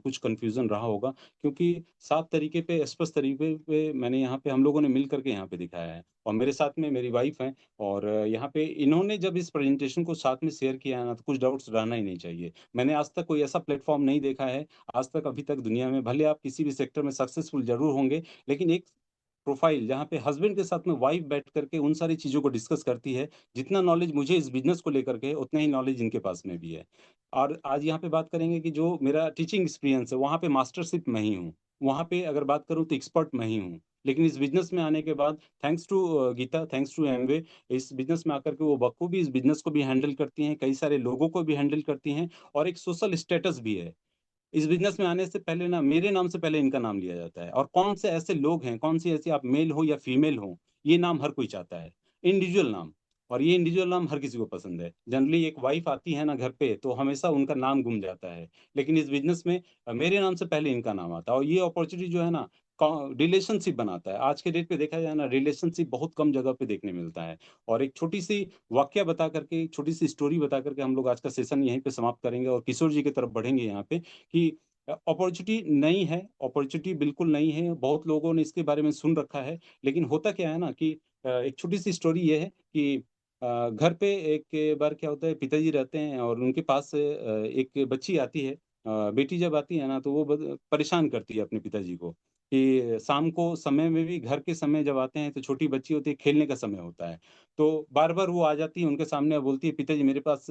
कुछ कन्फ्यूज़न रहा होगा क्योंकि साफ तरीके पे, स्पष्ट तरीके पे मैंने यहाँ पे हम लोगों ने मिल कर के यहाँ पे दिखाया है और मेरे साथ में मेरी वाइफ़ हैं और यहाँ पे इन्होंने जब इस प्रेज़ेंटेशन को साथ में शेयर किया है ना, तो कुछ डाउट्स रहना ही नहीं चाहिए। मैंने आज तक कोई ऐसा प्लेटफ़ॉर्म नहीं देखा है, आज तक अभी तक दुनिया में भले आप किसी भी सेक्टर में सक्सेसफुल ज़रूर होंगे, लेकिन एक प्रोफाइल जहाँ पे हस्बैंड के साथ में वाइफ बैठ करके उन सारी चीज़ों को डिस्कस करती है, जितना नॉलेज मुझे इस बिज़नेस को लेकर के है, उतना ही नॉलेज इनके पास में भी है। और आज यहाँ पे बात करेंगे कि जो मेरा टीचिंग एक्सपीरियंस है, वहाँ पे मास्टरशिप मैं ही हूँ। वहाँ पे अगर बात करूँ तो एक्सपर्ट मैं ही हूँ। लेकिन इस बिज़नेस में आने के बाद thanks to Geeta, thanks to Amway, इस बिज़नेस में आकर के वो बखूबी इस बिज़नेस को भी हैंडल करती हैं, कई सारे लोगों को भी हैंडल करती हैं और एक सोशल स्टेटस भी है। इस बिज़नेस में आने से पहले ना मेरे नाम से पहले इनका नाम लिया जाता है और कौन से ऐसे लोग हैं, कौन सी ऐसी आप मेल हो या फीमेल हो, ये नाम हर कोई चाहता है, इंडिविजुअल नाम। और ये इंडिविजुअल नाम हर किसी को पसंद है। जनरली एक वाइफ़ आती है ना घर पे, तो हमेशा उनका नाम गुम जाता है। लेकिन इस बिज़नेस में मेरे नाम से पहले इनका नाम आता है और ये अपॉर्च्युनिटी जो है ना रिलेशनशिप बनाता है। आज के डेट पे देखा जाए ना रिलेशनशिप बहुत कम जगह पे देखने मिलता है। और एक छोटी-सी वाकया बता करके, एक छोटी-सी स्टोरी बता करके हम लोग आज का सेशन यहीं पे समाप्त करेंगे और किशोर जी की तरफ बढ़ेंगे यहाँ पे कि अपॉर्च्युनिटी नई है, अपॉर्च्युनिटी बिल्कुल नई है, बहुत लोगों ने इसके बारे में सुन रखा है, लेकिन होता क्या है ना कि एक छोटी-सी स्टोरी ये है कि घर पे एक बार क्या होता है, पिताजी रहते हैं और उनके पास एक बच्ची आती है। बेटी जब आती है ना, तो वो परेशान करती है अपने पिताजी को कि शाम को समय में भी घर के समय जब आते हैं, तो छोटी बच्ची होती है, खेलने का समय होता है। तो बार-बार वो आ जाती है उनके सामने और बोलती है, "पिताजी मेरे पास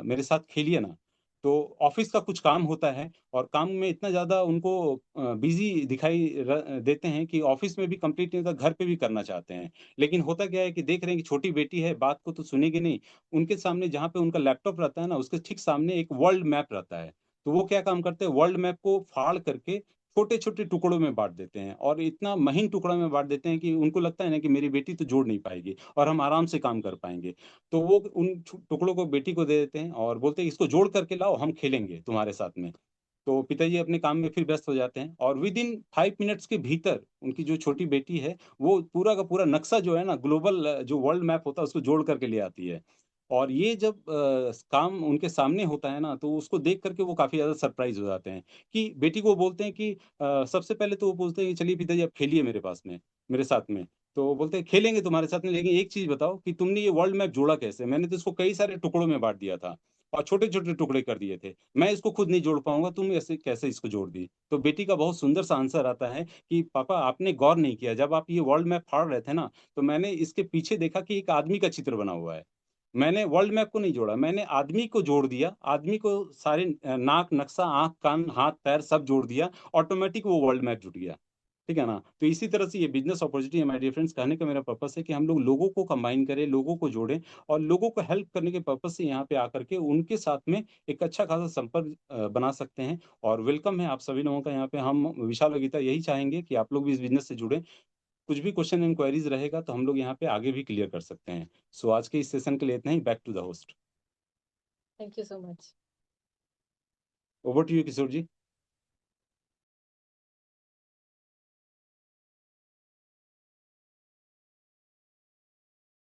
मेरे साथ खेलिए ना।" तो ऑफ़िस का कुछ काम होता है और काम में इतना ज़्यादा उनको बिज़ी दिखाई देते हैं कि ऑफ़िस में भी कंप्लीट नहीं होता, घर पे भी करना चाहते हैं। लेकिन होता क्या है कि देख रहे हैं कि छोटी बेटी है, बात को तो सुनेगी नहीं। उनके सामने जहाँ पे उनका लैपटॉप रहता है ना, उसके ठीक सामने एक वर्ल्ड मैप रहता है। तो वो क्या काम करते हैं, वर्ल्ड मैप को फाड़ करके छोटे-छोटे टुकड़ों में बाँट देते हैं और इतना महीन टुकड़ा में बाँट देते हैं कि उनको लगता है ना कि मेरी बेटी तो जोड़ नहीं पाएगी और हम आराम से काम कर पाएँगे। तो वो उन टुकड़ों को बेटी को दे देते हैं और बोलते हैं इसको जोड़ करके लाओ, हम खेलेंगे तुम्हारे साथ में। तो पिताजी अपने काम में फिर व्यस्त हो जाते हैं और विदिन 5 मिनट्स के भीतर उनकी जो छोटी बेटी है, वो पूरा का पूरा नक्शा जो है ना ग्लोबल जो वर्ल्ड मैप होता है उसको जोड़ करके ले आती है। और ये जब काम उनके सामने होता है ना, तो उसको देख कर के वो काफ़ी ज़्यादा सरप्राइज़ हो जाते हैं कि बेटी को बोलते हैं कि सबसे पहले तो वो पूछते हैं कि चलिए पिताजी आप खेलिए मेरे पास में, मेरे साथ में। तो वो बोलते हैं खेलेंगे तुम्हारे साथ में, लेकिन एक चीज़ बताओ कि तुमने ये वर्ल्ड मैप जोड़ा कैसे? मैंने तो इसको कई सारे टुकड़ों में बाँट दिया था और छोटे-छोटे टुकड़े कर दिए थे। मैं इसको खुद नहीं जोड़ पाऊँगा, तुम ऐसे कैसे इसको जोड़ दी? तो बेटी का बहुत सुंदर सा आंसर आता है कि पापा आपने गौर नहीं किया, जब आप ये वर्ल्ड मैप फाड़ रहे थे ना, तो मैंने इसके पीछे देखा कि एक आदमी का चित्र बना हुआ है। मैंने वर्ल्ड मैप को नहीं जोड़ा, मैंने आदमी को जोड़ दिया, आदमी को सारे नाक, नक्शा, आँख, कान, हाथ, पैर सब जोड़ दिया, ऑटोमैटिक वो वर्ल्ड मैप जुट गया। ठीक है ना? तो इसी तरह से ये बिज़नेस अपॉर्च्युनिटी है माय डियर फ्रेंड्स, कहने का मेरा पर्पस है कि हम लोग लोगों को कंबाइन करें, लोगों को जोड़ें और लोगों को हेल्प करने के पर्पस से यहाँ पे आकर के उनके साथ में एक अच्छा खासा संपर्क बना सकते हैं और वेलकम है आप सभी लोगों का यहाँ पे। हम विशाल और गीता यही चाहेंगे कि आप लोग भी इस बिज़नेस से जुड़ें। कुछ भी क्वेश्चन एंक्वायरीज़ रहेगा तो हम लोग यहाँ पे आगे भी क्लियर कर सकते हैं। सो आज के इस सेशन के लिए इतना ही, back to the host. Thank you so much. Over to you Kishore ji.